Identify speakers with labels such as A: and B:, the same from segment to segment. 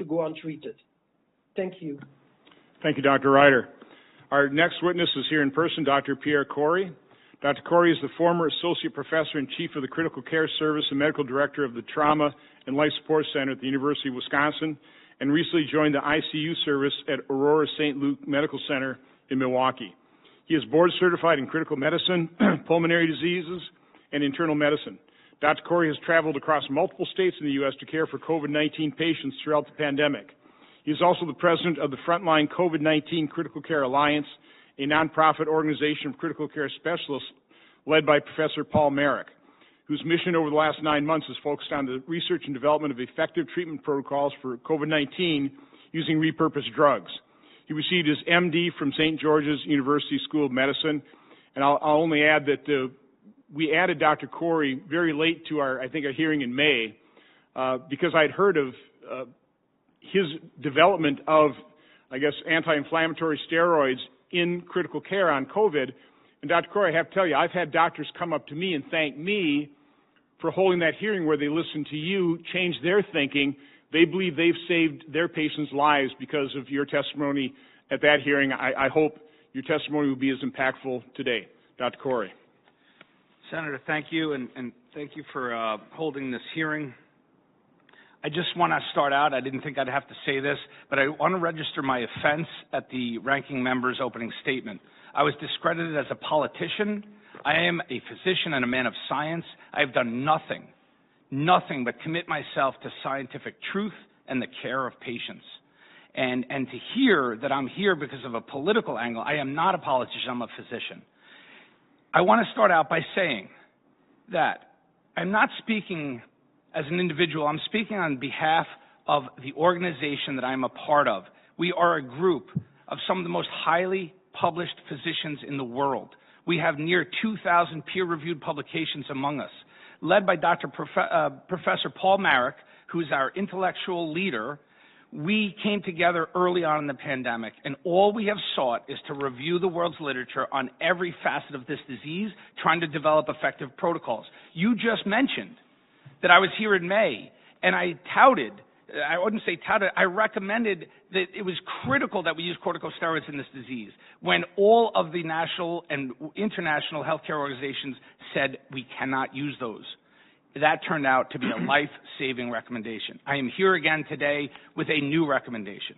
A: go untreated. Thank you.
B: Thank you, Dr. Ryder. Our next witness is here in person, Dr. Pierre Corey. Dr. Corey is the former Associate Professor and Chief of the Critical Care Service and Medical Director of the Trauma and Life Support Center at the University of Wisconsin, and recently joined the ICU service at Aurora St. Luke Medical Center in Milwaukee. He is board certified in critical medicine, pulmonary diseases, and internal medicine. Dr. Corey has traveled across multiple states in the U.S. to care for COVID-19 patients throughout the pandemic. He is also the president of the Frontline COVID-19 Critical Care Alliance, a nonprofit organization of critical care specialists led by Professor Paul Marik, whose mission over the last 9 months is focused on the research and development of effective treatment protocols for COVID-19 using repurposed drugs. He received his MD from St. George's University School of Medicine, and I'll only add that we added Dr. Corey very late to our hearing in May because I'd heard of his development of, anti-inflammatory steroids in critical care on COVID. And Dr. Corey, I have to tell you, I've had doctors come up to me and thank me for holding that hearing where they listened to you, change their thinking. They believe they've saved their patients' lives because of your testimony at that hearing. I hope your testimony will be as impactful today. Dr. Corey.
C: Senator, thank you, and thank you for holding this hearing. I just want to start out, I didn't think I'd have to say this, but I want to register my offense at the ranking member's opening statement. I was discredited as a politician. I am a physician and a man of science. I have done nothing but commit myself to scientific truth and the care of patients. And to hear that I'm here because of a political angle, I am not a politician, I'm a physician. I want to start out by saying that I'm not speaking as an individual, I'm speaking on behalf of the organization that I'm a part of. We are a group of some of the most highly published physicians in the world. We have near 2,000 peer-reviewed publications among us, led by Professor Paul Marik, who's our intellectual leader. We came together early on in the pandemic, and all we have sought is to review the world's literature on every facet of this disease, trying to develop effective protocols. You just mentioned that I was here in May, and I recommended that it was critical that we use corticosteroids in this disease when all of the national and international healthcare organizations said we cannot use those. That turned out to be a life-saving recommendation. I am here again today with a new recommendation.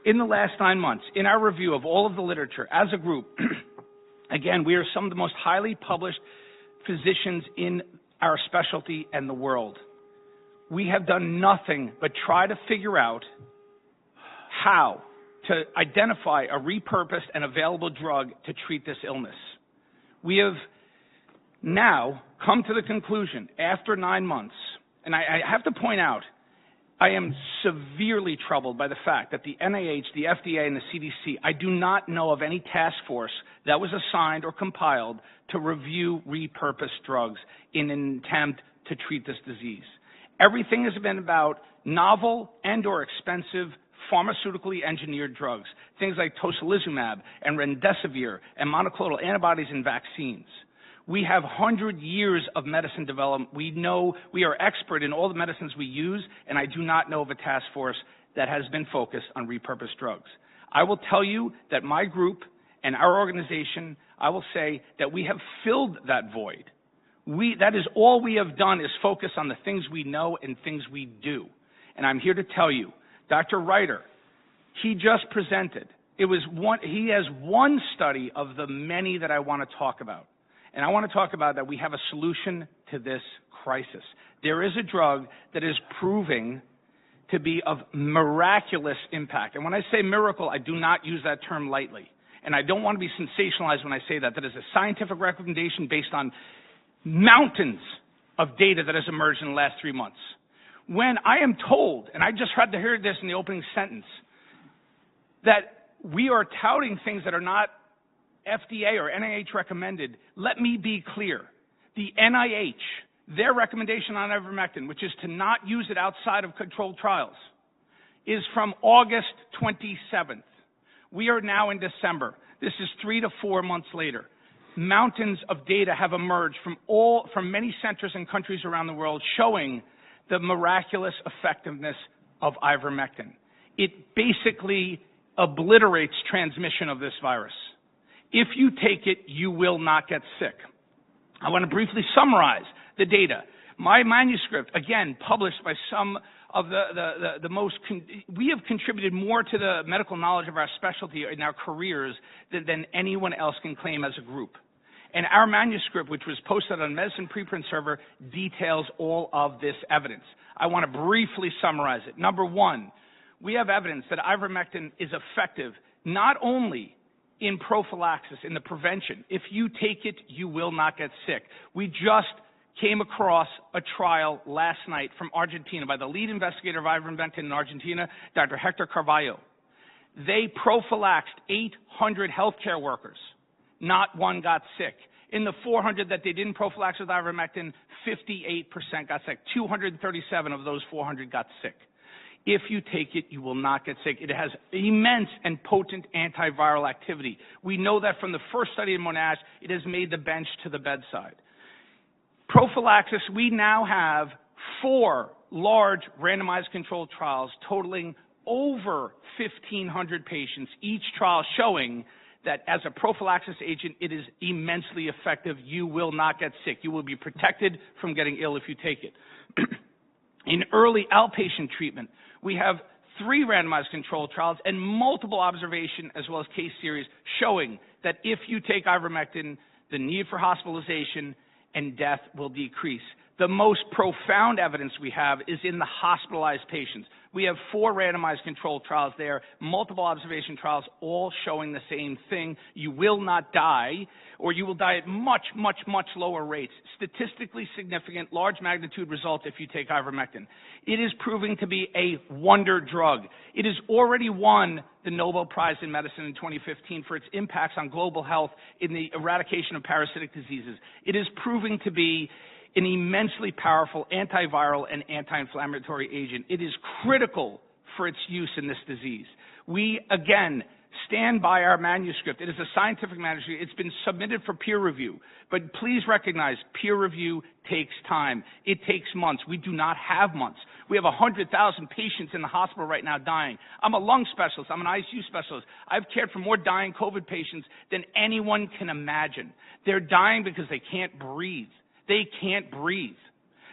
C: In the last 9 months, in our review of all of the literature as a group, again, we are some of the most highly published physicians in our specialty and the world. We have done nothing but try to figure out how to identify a repurposed and available drug to treat this illness. We have now come to the conclusion after 9 months, and I have to point out, I am severely troubled by the fact that the NIH, the FDA, and the CDC, I do not know of any task force that was assigned or compiled to review repurposed drugs in an attempt to treat this disease. Everything has been about novel and or expensive pharmaceutically engineered drugs, things like tocilizumab and remdesivir and monoclonal antibodies and vaccines. We have 100 years of medicine development. We know we are expert in all the medicines we use, and I do not know of a task force that has been focused on repurposed drugs. I will tell you that my group and our organization, I will say that we have filled that void. That is all we have done is focus on the things we know and things we do. And I'm here to tell you, Dr. Ryder, he just presented. He has one study of the many that I want to talk about. And I want to talk about that we have a solution to this crisis. There is a drug that is proving to be of miraculous impact. And when I say miracle, I do not use that term lightly. And I don't want to be sensationalized when I say that. That is a scientific recommendation based on mountains of data that has emerged in the last 3 months. When I am told, and I just had to hear this in the opening sentence, that we are touting things that are not FDA or NIH recommended, let me be clear. The NIH, their recommendation on ivermectin, which is to not use it outside of controlled trials, is from August 27th. We are now in December. This is 3 to 4 months later. Mountains of data have emerged from many centers and countries around the world showing the miraculous effectiveness of ivermectin. It basically obliterates transmission of this virus. If you take it, you will not get sick. I want to briefly summarize the data. My manuscript, again, published by some of the most, we have contributed more to the medical knowledge of our specialty in our careers than anyone else can claim as a group. And our manuscript, which was posted on Medicine Preprint Server, details all of this evidence. I want to briefly summarize it. Number one, we have evidence that ivermectin is effective not only in prophylaxis, in the prevention. If you take it, you will not get sick. We just came across a trial last night from Argentina by the lead investigator of ivermectin in Argentina, Dr. Hector Carvalho. They prophylaxed 800 healthcare workers. Not one got sick. In the 400 that they didn't prophylax with ivermectin, 58% got sick. 237 of those 400 got sick. If you take it, you will not get sick. It has immense and potent antiviral activity. We know that from the first study in Monash, it has made the bench to the bedside. Prophylaxis, we now have 4 large randomized controlled trials totaling over 1,500 patients, each trial showing that as a prophylaxis agent, it is immensely effective. You will not get sick. You will be protected from getting ill if you take it. In early outpatient treatment, we have 3 randomized controlled trials and multiple observation as well as case series showing that if you take ivermectin, the need for hospitalization and death will decrease. The most profound evidence we have is in the hospitalized patients. We have 4 randomized controlled trials there, multiple observation trials, all showing the same thing. You will not die, or you will die at much, much, much lower rates. Statistically significant, large magnitude results if you take ivermectin. It is proving to be a wonder drug. It has already won the Nobel Prize in Medicine in 2015 for its impacts on global health in the eradication of parasitic diseases. It is proving to be an immensely powerful antiviral and anti-inflammatory agent. It is critical for its use in this disease. We, again, stand by our manuscript. It is a scientific manuscript. It's been submitted for peer review. But please recognize peer review takes time. It takes months. We do not have months. We have 100,000 patients in the hospital right now dying. I'm a lung specialist. I'm an ICU specialist. I've cared for more dying COVID patients than anyone can imagine. They're dying because they can't breathe. They can't breathe.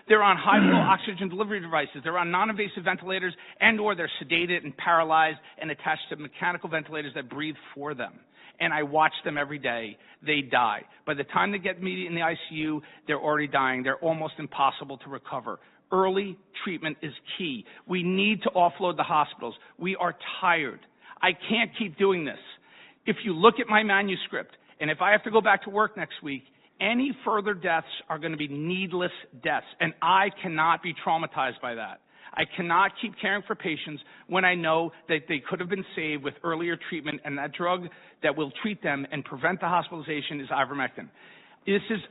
C: They're on high-flow oxygen delivery devices. They're on non-invasive ventilators and or they're sedated and paralyzed and attached to mechanical ventilators that breathe for them. And I watch them every day. They die. By the time they get me in the ICU, they're already dying. They're almost impossible to recover. Early treatment is key. We need to offload the hospitals. We are tired. I can't keep doing this. If you look at my manuscript, and if I have to go back to work next week, any further deaths are going to be needless deaths, and I cannot be traumatized by that. I cannot keep caring for patients when I know that they could have been saved with earlier treatment, and that drug that will treat them and prevent the hospitalization is ivermectin.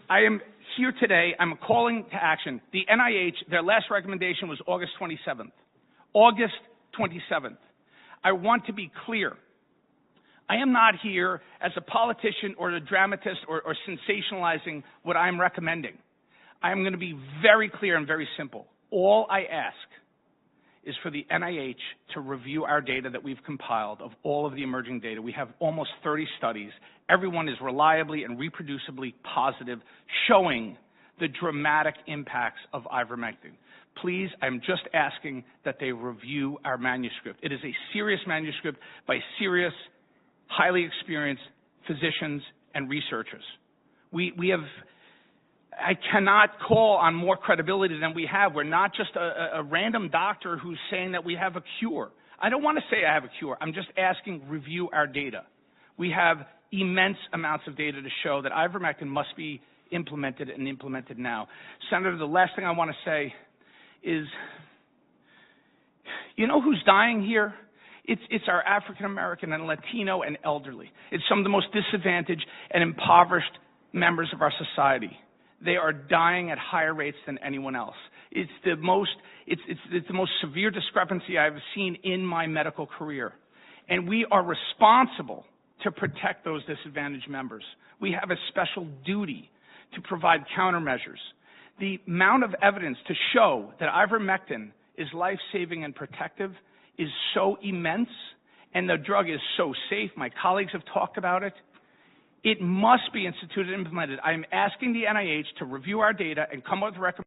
C: I am here today. I'm calling to action. The NIH, their last recommendation was August 27th. August 27th. I want to be clear. I am not here as a politician or a dramatist or sensationalizing what I'm recommending. I am going to be very clear and very simple. All I ask is for the NIH to review our data that we've compiled of all of the emerging data. We have almost 30 studies. Everyone is reliably and reproducibly positive, showing the dramatic impacts of ivermectin. Please, I'm just asking that they review our manuscript. It is a serious manuscript by serious, highly experienced physicians and researchers. I cannot call on more credibility than we have. We're not just a random doctor who's saying that we have a cure. I don't want to say I have a cure. I'm just asking review our data. We have immense amounts of data to show that ivermectin must be implemented and implemented now. Senator, the last thing I want to say is, you know who's dying here? It's our African American and Latino and elderly. It's some of the most disadvantaged and impoverished members of our society. They are dying at higher rates than anyone else. It's the most severe discrepancy I've seen in my medical career. And we are responsible to protect those disadvantaged members. We have a special duty to provide countermeasures. The amount of evidence to show that ivermectin is life-saving and protective, is so immense, and the drug is so safe, my colleagues have talked about it, it must be instituted and implemented. I'm asking the NIH to review our data and come up with recommendations